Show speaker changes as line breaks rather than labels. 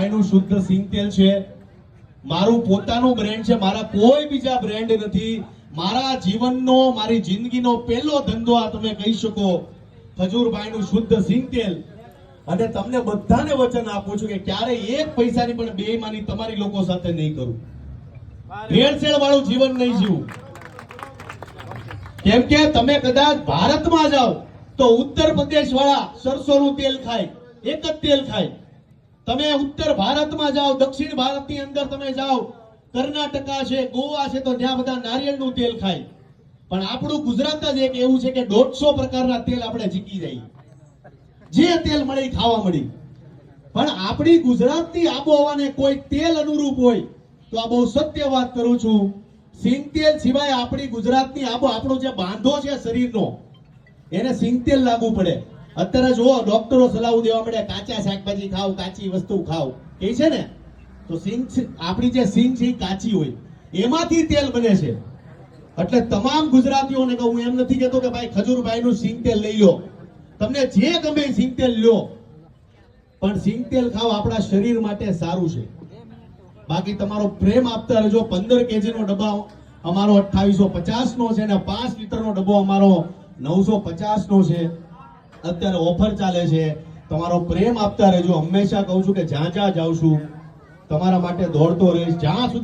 ખજૂરભાઈનું શુદ્ધ સિંગ તેલ છે, મારું પોતાનું બ્રાન્ડ છે, મારા કોઈ બીજા બ્રાન્ડ નથી, મારા જીવનનો મારી જિંદગીનો પહેલો ધંધો આ તમે કહી શકો ખજૂરભાઈનું શુદ્ધ સિંગ તેલ। અને તમને બધાને વચન આપું છું કે ક્યારે એક પૈસાની પણ બેઈમાની તમારી લોકો સાથે નહીં કરું, ભેળસેળ વાળું જીવન નહીં જીવું। કેમ કે તમે કદાચ ભારતમાં જાઓ તો ઉત્તર પ્રદેશ વાળા સરસોનું તેલ ખાય, એક જ તેલ ખાય। તમે ઉત્તર ભારતમાં જાઓ, દક્ષિણ ભારતની અંદર તમે જાઓ, કર્ણાટકા છે, ગોવા છે, તો ત્યાં બધા નારિયેળનું તેલ ખાય। પણ આપણું ગુજરાત જ એક એવું છે કે 150 પ્રકારના તેલ આપણે જીકી જઈએ, જે તેલ મળે ખાવા મળી। પણ આપણી ગુજરાતની આબોહવાને કોઈ તેલ અનુરૂપ હોય તો આ બહુ સત્ય વાત કરું છું, સિંગ તેલ સિવાય આપણી ગુજરાતની આપણો જે બાંધો છે શરીરનો એને સિંગ તેલ લાગુ પડે। અત્યારે જુઓ ડોક્ટરો સલાહ દેવા મળે કાચા શાકભાજી ખાવ, કાચી વસ્તુ ખાવ કે છે ને, તો સિંગ આપણી જે સિંગ છે કાચી હોય એમાંથી તેલ બને છે। એટલે તમામ ગુજરાતીઓને કહું, એમ નથી કહેતો કે ભાઈ ખજૂરભાઈનું સિંગ તેલ લઈ લો, તમને જે ગમે સિંગ તેલ લો, પણ સિંગ તેલ ખાવ આપણા શરીર માટે સારું છે। બાકી તમારો પ્રેમ આપતા રહેજો। 15 કેજીનો ડબ્બા અમારો 2850 નો છે અને 5 લીટરનો ડબ્બો અમારો 950 નો છે। અત્યારે ઓફર ચાલે છે, તમારો પ્રેમ આપતા રહેજો। હંમેશા કહું છું કે જ્યાં જ્યાં જાઉં છું તમારા માટે દોડતો રહીશ, જ્યાં સુધી